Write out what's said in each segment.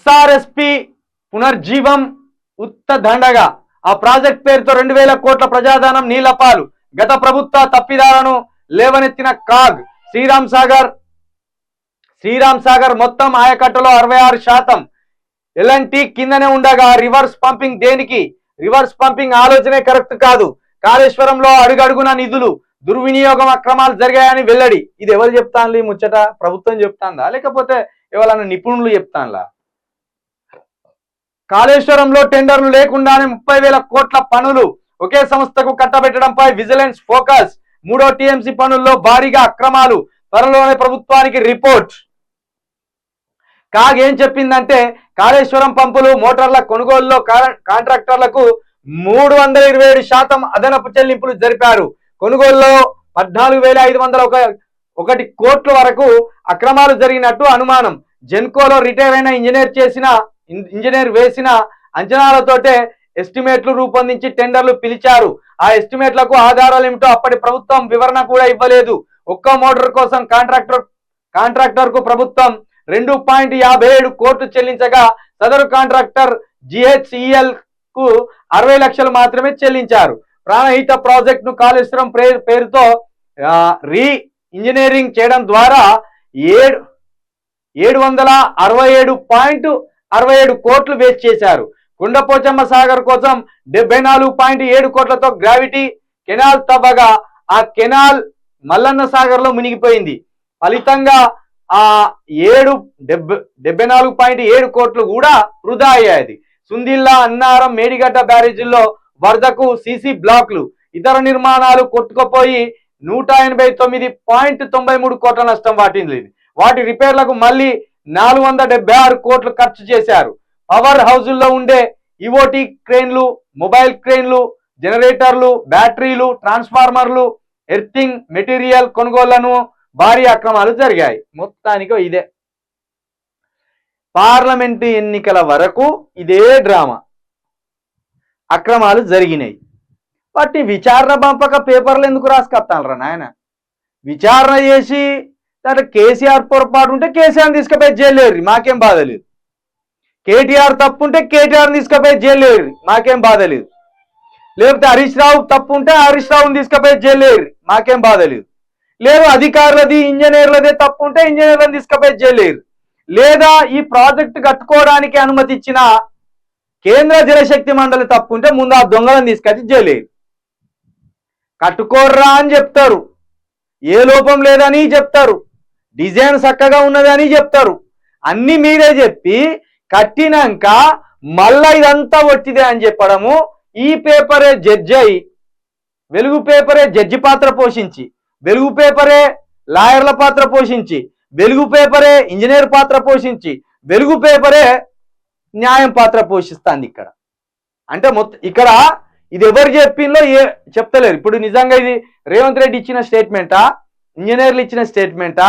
SRSP పునర్జీవం ఉత్తదండగా ఆ project పేరుతో 2000 కోట్ల ప్రజాధనం నీలపాలు. గత ప్రభుత్వ తప్పిదాలను లేవనెత్తిన కాగ్. శ్రీరామ్ సాగర్ మొత్తం ఆయకట్టులో 66%. ఎల్ఎన్టీ కిందనే ఉండగా రివర్స్ పంపింగ్ దేనికి? రివర్స్ పంపింగ్ ఆలోచనే కరెక్ట్ కాదు. కాళేశ్వరంలో అడుగడుగున నిధులు దుర్వినియోగం అక్రమాలు జరిగాయని వెల్లడి. ఇది ఎవరు చెప్తాను ముచ్చట? ప్రభుత్వం చెప్తాందా లేకపోతే ఎవరైనా నిపుణులు చెప్తాన్లా? కాళేశ్వరంలో టెండర్లు లేకుండానే 30,000 కోట్ల పనులు ఒకే సంస్థకు కట్టబెట్టడంపై విజిలెన్స్ ఫోకస్. 3వ టీఎంసీ పనుల్లో భారీగా అక్రమాలు, త్వరలోనే ప్రభుత్వానికి రిపోర్ట్. కాగ్ ఏం చెప్పిందంటే కాళేశ్వరం పంపులు మోటార్ల కొనుగోలులో కాంట్రాక్టర్లకు 327% అదనపు చెల్లింపులు జరిపారు. కొనుగోలులో 14,501 కోట్ల వరకు అక్రమాలు జరిగినట్టు అనుమానం. జెన్కోలో రిటైర్ అయిన ఇంజనీర్ వేసిన అంచనాలతోటే ఎస్టిమేట్లు రూపొందించి టెండర్లు పిలిచారు. ఆ ఎస్టిమేట్లకు ఆధారాలు ఏమిటో అప్పటి ప్రభుత్వం వివరణ కూడా ఇవ్వలేదు. ఒక్క మోటార్ కోసం కాంట్రాక్టర్ కు ప్రభుత్వం 2.57 కోట్లు చెల్లించగా సదరు కాంట్రాక్టర్ GHEL కు 60 లక్షలు మాత్రమే చెల్లించారు. ప్రాణహిత ప్రాజెక్ట్ ను కాళేశ్వరం పేరుతో రీ ఇంజనీరింగ్ చేయడం ద్వారా 767.67 కోట్లు వేస్ట్ చేశారు. కుండపోచమ్మ సాగర్ కోసం 74.7 కోట్లతో గ్రావిటీ కెనాల్ తవ్వగా ఆ కెనాల్ మల్లన్న సాగర్ లో మునిగిపోయింది. ఫలితంగా ఆ 74.7 కోట్లు కూడా వృధా అయ్యాయి. సుందిల్లా, అన్నారం, మేడిగడ్డ బ్యారేజీల్లో వరదకు సీసీ బ్లాక్లు, ఇతర నిర్మాణాలు కొట్టుకుపోయి 189.93 కోట్ల నష్టం వాటింది. వాటి రిపేర్లకు మళ్ళీ 476 కోట్లు ఖర్చు చేశారు. పవర్ హౌజుల్లో ఉండే ఈఓటీ క్రేన్లు, మొబైల్ క్రేన్లు, జనరేటర్లు, బ్యాటరీలు, ట్రాన్స్ఫార్మర్లు, ఎర్తింగ్ మెటీరియల్ కొనుగోళ్లను భారీ అక్రమాలు జరిగాయి. మొత్తానికి ఇదే పార్లమెంటు ఎన్నికల వరకు ఇదే డ్రామా, అక్రమాలు జరిగినాయి. వాటిని విచారణ పంపక పేపర్లు ఎందుకు రాసుకొస్తానరా నాయన? విచారణ చేసి కేసీఆర్ పొరపాటు ఉంటే కేసీఆర్ని తీసుకుపోయి జైలు, మాకేం బాధ లేదు. కేటీఆర్ తప్పు ఉంటే కేటీఆర్ని తీసుకుపోయి జైలు, మాకేం బాధ లేదు. లేకపోతే హరీష్ రావు తప్పు ఉంటే హరీష్ రావుని తీసుకుపోయి జైలు, మాకేం బాధ లేదు. లేదు అధికారులది ఇంజనీర్లదే తప్పు ఉంటే ఇంజనీర్లను తీసుకుపోయి జైలు. లేదా ఈ ప్రాజెక్టు కట్టుకోవడానికి అనుమతి ఇచ్చిన కేంద్ర జలశక్తి మండలి తప్పు ఉంటే ముందు ఆ దొంగలను తీసుకొచ్చి జైలు. కట్టుకోర్రా అని చెప్తారు, ఏ లోపం లేదని చెప్తారు, డిజైన్ చక్కగా ఉన్నదని చెప్తారు. అన్ని మీరే చెప్పి కట్టినాక మళ్ళా ఇదంతా వచ్చిదే అని చెప్పడము. ఈ పేపరే జడ్జి అయి, వెలుగు పేపరే జడ్జి పాత్ర పోషించి, వెలుగు పేపరే లాయర్ల పాత్ర పోషించి, వెలుగు పేపరే ఇంజనీర్ పాత్ర పోషించి, వెలుగు పేపరే న్యాయం పాత్ర పోషిస్తుంది ఇక్కడ. అంటే ఇక్కడ ఇది ఎవరు చెప్పిందో చెప్తలేరు. ఇప్పుడు నిజంగా ఇది రేవంత్ రెడ్డి ఇచ్చిన స్టేట్మెంటా, ఇంజనీర్లు ఇచ్చిన స్టేట్మెంటా,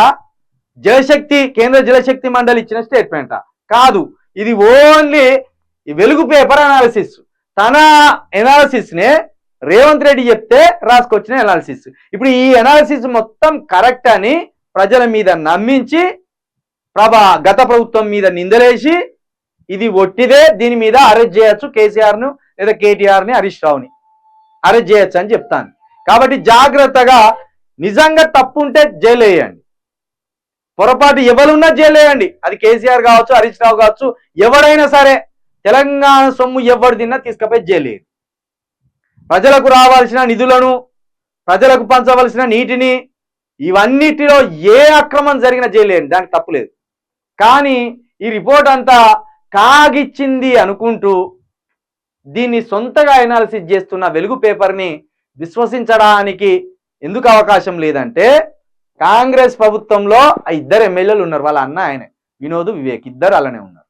కేంద్ర జలశక్తి మండలి ఇచ్చిన స్టేట్మెంటా? కాదు, ఇది ఓన్లీ వెలుగు పేపర్ అనాలిసిస్. తన ఎనాలిసిస్ నే రేవంత్ రెడ్డి చెప్తే రాసుకొచ్చిన ఎనాలిసిస్. ఇప్పుడు ఈ ఎనాలిసిస్ మొత్తం కరెక్ట్ అని ప్రజల మీద నమ్మించి గత ప్రభుత్వం మీద నిందలేసి ఇది ఒట్టిదే, దీని మీద అరెస్ట్ చేయొచ్చు కేసీఆర్ను లేదా కేటీఆర్ని, హరీష్ రావుని అరెస్ట్ చేయొచ్చు అని చెప్తాను. కాబట్టి జాగ్రత్తగా, నిజంగా తప్పు ఉంటే జైలు వేయండి, పొరపాటు ఎవరున్నా జైలు వేయండి. అది కేసీఆర్ కావచ్చు, హరీష్ రావు కావచ్చు, ఎవరైనా సరే. తెలంగాణ సొమ్ము ఎవరు తిన్నా తీసుకుపోయి జైలు వేయండి. ప్రజలకు రావాల్సిన నిధులను, ప్రజలకు పంచవలసిన నీటిని, ఇవన్నిటిలో ఏ అక్రమం జరిగిన జైలు వేయండి, దానికి తప్పులేదు. కానీ ఈ రిపోర్ట్ అంతా కాగిచ్చింది అనుకుంటూ దీన్ని సొంతగా ఎనాలిసిస్ చేస్తున్న వెలుగు పేపర్ని విశ్వసించడానికి ఎందుకు అవకాశం లేదంటే, కాంగ్రెస్ ప్రభుత్వంలో 2 ఎమ్మెల్యేలు ఉన్నారు, వాళ్ళ అన్న ఆయనే వినోద్, వివేక్, ఇద్దరు అలానే ఉన్నారు.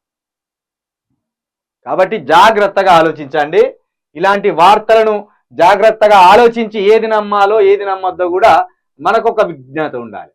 కాబట్టి జాగ్రత్తగా ఆలోచించండి. ఇలాంటి వార్తలను జాగ్రత్తగా ఆలోచించి ఏది నమ్మాలో ఏది నమ్మొద్దో కూడా మనకు ఒక విజ్ఞత ఉండాలి.